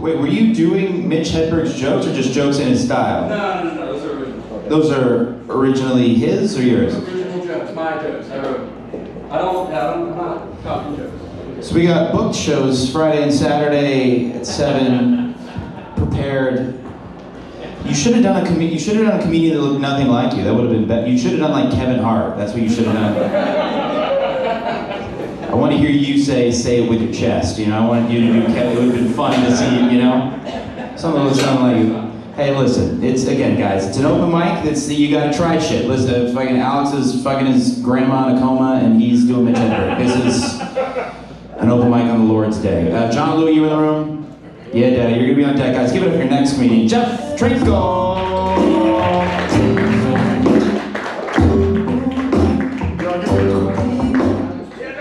Wait, were you doing Mitch Hedberg's jokes or just jokes in his style? No, those are original. Those are originally his or yours? Original jokes, my jokes. I wrote. I'm not copying jokes. So we got booked shows Friday and Saturday at 7. Prepared. You should have done a comedian that looked nothing like you. That would have been better. You should have done like Kevin Hart. That's what you should have done. I want to hear you say it with your chest. I wanted you to do Kevin. It would have been fun to see you. Something that would sound like you. Hey, listen. It's again, guys. It's an open mic. You got to try shit. Listen, fucking Alex is fucking his grandma in a coma, and he's doing Mitch Hedberg. This is an open mic on the Lord's Day. John Lou, you in the room? Yeah, Daddy, you're gonna be on deck, guys. Give it up for your next comedian, Jeff Trinkle.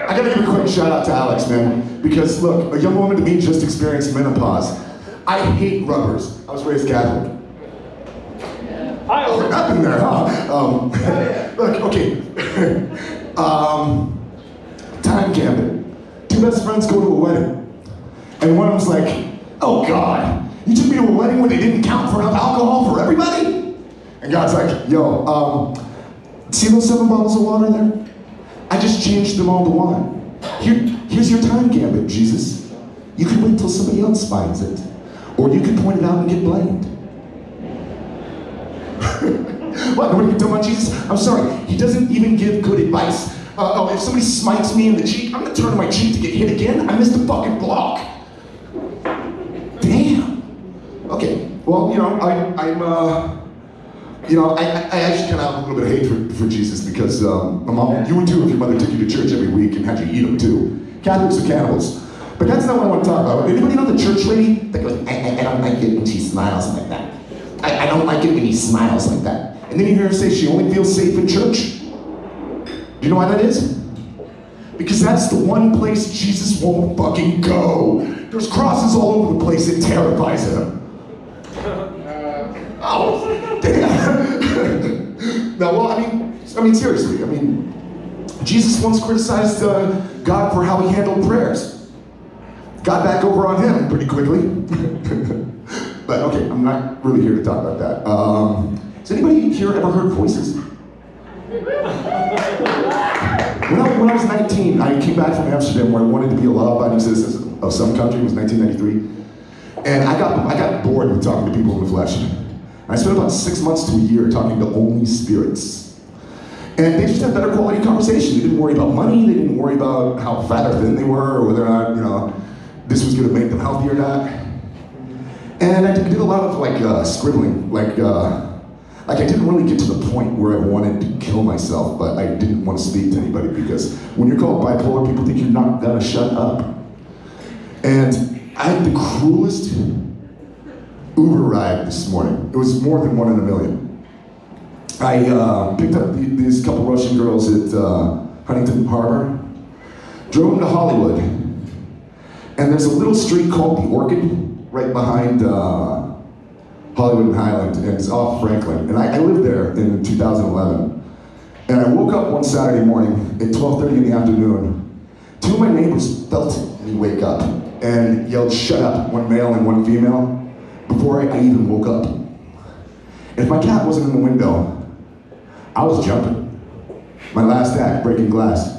I gotta give a quick shout out to Alex, man, because look, a young woman to me just experienced menopause. I hate rubbers. I was raised Catholic. Oh, nothing there, huh? Look, okay. Time Gambit. 2 best friends go to a wedding, and one of them's like, "Oh God, you took me to a wedding where they didn't count for enough alcohol for everybody?" And God's like, "Yo, see those 7 bottles of water there? I just changed them all to wine. Here's your time Gambit, Jesus. You can wait till somebody else finds it, or you can point it out and get blamed." What, nobody can tell on Jesus? I'm sorry, he doesn't even give good advice. If somebody smites me in the cheek, I'm gonna turn my cheek to get hit again? I missed the fucking block. Damn. Okay, well, I actually kind of have a little bit of hatred for Jesus because, my mom, you would too if your mother took you to church every week and had you eat them too. Catholics are cannibals. But that's not what I want to talk about. Anybody know the church lady that goes, I don't like it when she smiles like that. I don't like it when he smiles like that. And then you hear her say she only feels safe in church. Do you know why that is? Because that's the one place Jesus won't fucking go. There's crosses all over the place, it terrifies him. Oh, damn. No, well, I mean, seriously, Jesus once criticized God for how he handled prayers. Got back over on him pretty quickly. But okay, I'm not really here to talk about that. Has anybody here ever heard voices? When I was 19, I came back from Amsterdam where I wanted to be a law-abiding citizen of some country. It was 1993. And I got bored with talking to people in the flesh. I spent about 6 months to a year talking to only spirits. And they just had better quality conversation. They didn't worry about money, they didn't worry about how fat or thin they were, or whether or not, this was gonna make them healthy or not. And I did a lot of scribbling, I didn't really get to the point where I wanted to kill myself, but I didn't want to speak to anybody because when you're called bipolar, people think you're not gonna shut up. And I had the cruelest Uber ride this morning. It was more than 1 in a million. I picked up these couple Russian girls at Huntington Harbor, drove them to Hollywood, and there's a little street called the Orchid right behind Hollywood and Highland, and it's off Franklin. And I lived there in 2011. And I woke up one Saturday morning at 12:30 in the afternoon. 2 of my neighbors felt me wake up and yelled, "Shut up," one male and one female, before I even woke up. And if my cat wasn't in the window, I was jumping. My last act, breaking glass.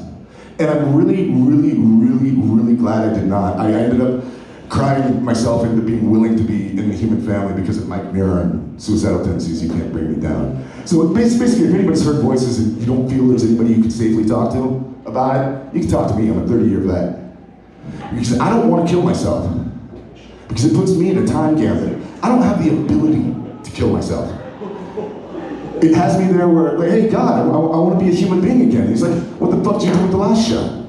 And I'm really, really, really, really glad I did not. I ended up crying myself into being willing to be in the human family because of Mike Mirror and suicidal tendencies. You can't bring me down. So basically, if anybody's heard voices and you don't feel there's anybody you can safely talk to about it, you can talk to me. I'm a 30-year vet. Because I don't want to kill myself. Because it puts me in a time gambit. I don't have the ability to kill myself. It has me there where, like, hey God, I want to be a human being again. He's like, what the fuck did you do with the last show?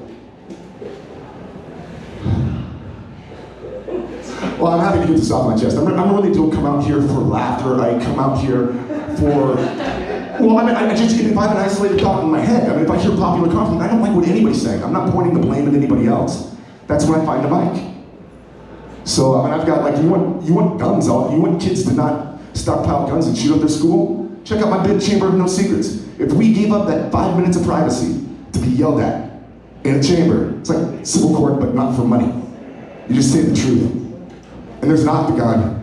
Well, I'm happy to get this off my chest. I really don't come out here for laughter. I come out here for, I just, if I have an isolated thought in my head, if I hear popular comment, I don't like what anybody's saying. I'm not pointing the blame at anybody else. That's when I find a mic. So, I've got, you want guns, you want kids to not stockpile guns and shoot up their school? Check out my big chamber of no secrets. If we gave up that 5 minutes of privacy to be yelled at in a chamber, it's like civil court, but not for money. You just say the truth. and there's an octagon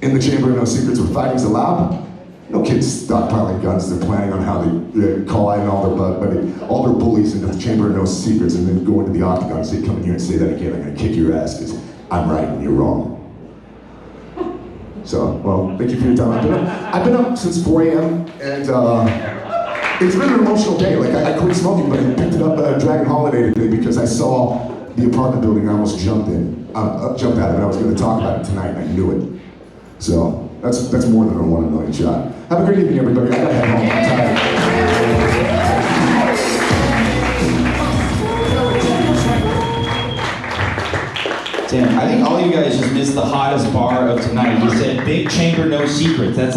in the Chamber of No Secrets where fighting's allowed, no kids stockpiling guns. They're planning on how they call in all their bullies into the Chamber of No Secrets and then go into the octagon and say, come in here and say that again. I'm gonna kick your ass because I'm right and you're wrong. So, well, thank you for your time. I've been up since 4 a.m. and it's been an emotional day. Like I quit smoking, but I picked it up at Dragon Holiday today because I saw the apartment building and I almost jumped out of it. I was gonna talk about it tonight and I knew it. So, that's more than a 1 in a million shot. Have a great evening, everybody. I gotta head home. I'm tired. Tim, I think all you guys just missed the hottest bar of tonight. You said big chamber, no secrets. That's like